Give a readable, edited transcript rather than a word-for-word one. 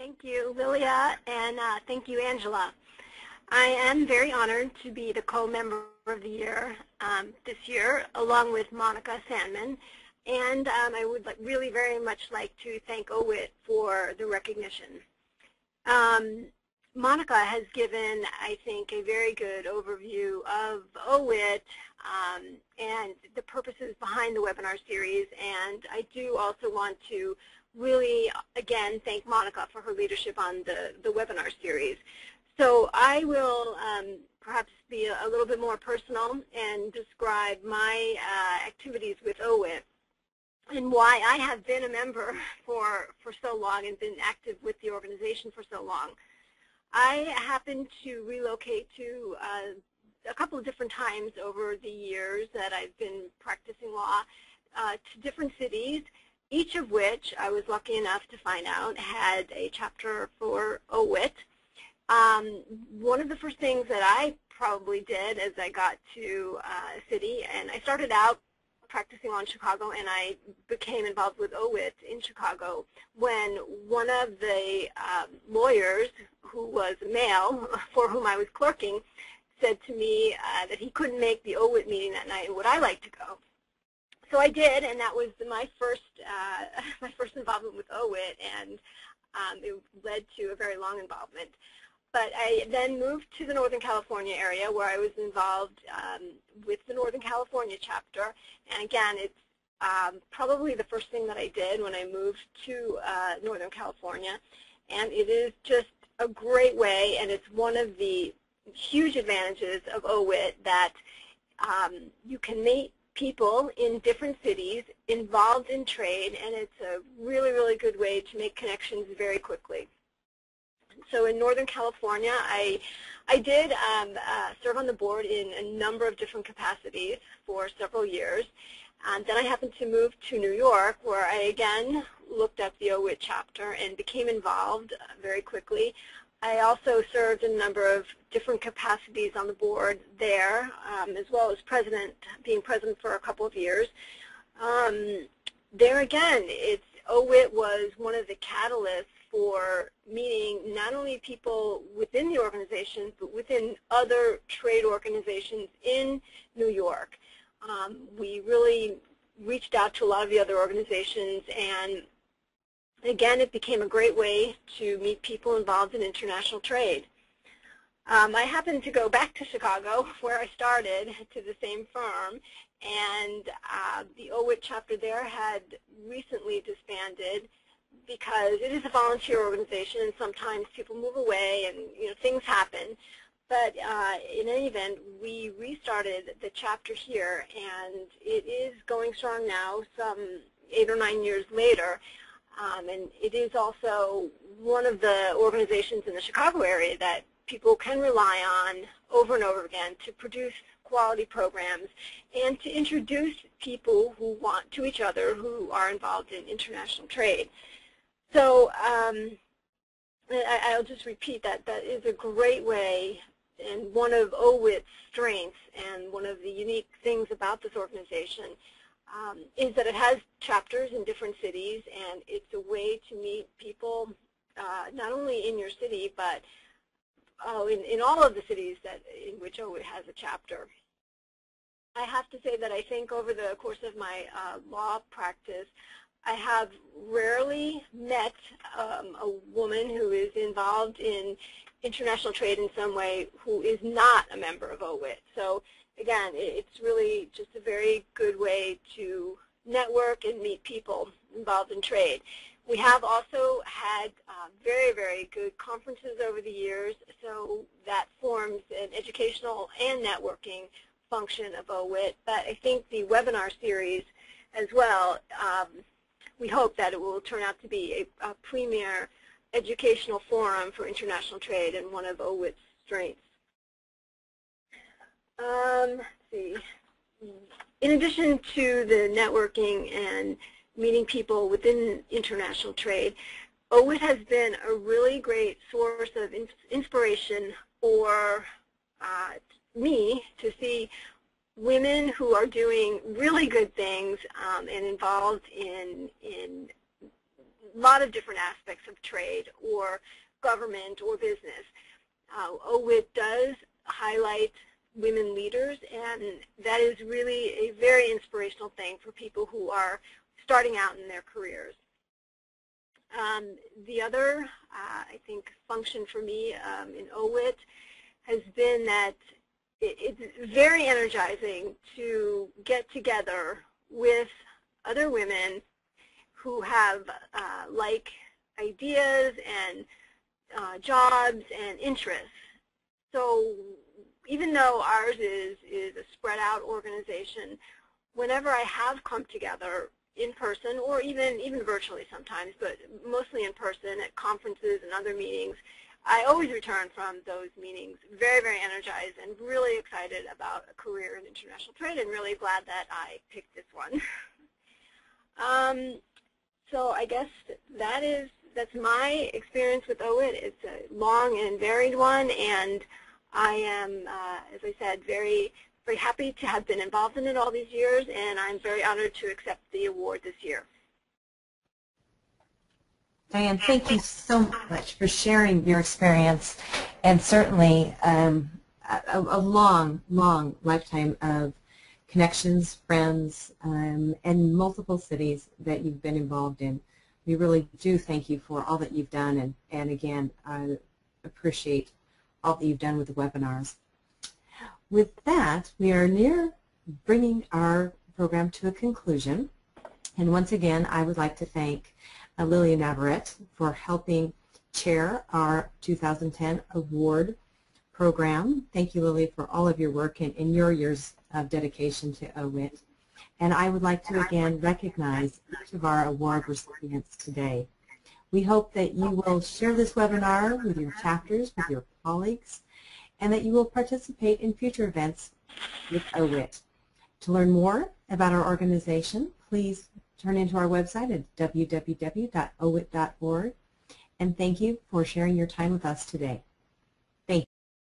Thank you, Lilia, and thank you, Angela. I am very honored to be the co-member of the year this year, along with Monica Sandman, and I would really very much like to thank OWIT for the recognition. Monica has given, I think, a very good overview of OWIT and the purposes behind the webinar series, and I do also want to really, again, thank Monica for her leadership on the webinar series. So I will perhaps be a little bit more personal and describe my activities with OWIT and why I have been a member for so long and been active with the organization for so long. I happened to relocate to a couple of different times over the years that I've been practicing law to different cities, each of which I was lucky enough to find out had a chapter for OWIT. One of the first things that I probably did as I got to a city, and I started out practicing law in Chicago, and I became involved with OWIT in Chicago when one of the lawyers, who was male, for whom I was clerking, said to me that he couldn't make the OWIT meeting that night, and would I like to go? So I did, and that was my first involvement with OWIT, and it led to a very long involvement. But I then moved to the Northern California area where I was involved with the Northern California chapter. And again, it's probably the first thing that I did when I moved to Northern California. And it is just a great way, and it's one of the huge advantages of OWIT that you can meet people in different cities involved in trade, and it's a really, really good way to make connections very quickly. So in Northern California, I did serve on the board in a number of different capacities for several years. Then I happened to move to New York, where I again looked at the OWIT chapter and became involved very quickly. I also served in a number of different capacities on the board there, as well as being president for a couple of years. There again, OWIT was one of the catalysts for meeting not only people within the organization, but within other trade organizations in New York. We really reached out to a lot of the other organizations, and again, it became a great way to meet people involved in international trade. I happened to go back to Chicago, where I started, to the same firm, and the OWIT chapter there had recently disbanded because it is a volunteer organization, and sometimes people move away and things happen. But in any event, we restarted the chapter here, and it is going strong now, some 8 or 9 years later. And it is also one of the organizations in the Chicago area that people can rely on over and over again to produce quality programs and to introduce people who want to each other who are involved in international trade. So I'll just repeat that is a great way, and one of OWIT's strengths and one of the unique things about this organization is that it has chapters in different cities, and it's a way to meet people not only in your city, but in all of the cities in which OWIT has a chapter. I have to say that I think over the course of my law practice, I have rarely met a woman who is involved in international trade in some way who is not a member of OWIT. So again, it's really just a very good way to network and meet people involved in trade. We have also had very, very good conferences over the years, so that forms an educational and networking function of OWIT. But I think the webinar series as well, we hope that it will turn out to be a premier educational forum for international trade and one of OWIT's strengths. Let's see. In addition to the networking and meeting people within international trade, OWIT has been a really great source of inspiration for me to see women who are doing really good things and involved in lot of different aspects of trade or government or business. OWIT does highlight women leaders, and that is really a very inspirational thing for people who are starting out in their careers. The other, I think, function for me in OWIT has been that it's very energizing to get together with other women who have like ideas and jobs and interests. So even though ours is a spread out organization, whenever I have come together in person or even virtually sometimes, but mostly in person at conferences and other meetings, I always return from those meetings very, very energized and really excited about a career in international trade, and really glad that I picked this one. So I guess that's my experience with OWIT. It's a long and varied one, and I am, as I said, very, very happy to have been involved in it all these years, and I'm very honored to accept the award this year. Diane, thank you so much for sharing your experience, and certainly a long, long lifetime of connections, friends, and multiple cities that you've been involved in. We really do thank you for all that you've done, and again, I appreciate all that you've done with the webinars. With that, we are near bringing our program to a conclusion, and once again, I would like to thank Lillian Navarrete for helping chair our 2010 award program. Thank you, Lily, for all of your work and your years of dedication to OWIT. And I would like to again recognize each of our award recipients today. We hope that you will share this webinar with your chapters, with your colleagues, and that you will participate in future events with OWIT. To learn more about our organization, please turn into our website at www.owit.org, and thank you for sharing your time with us today.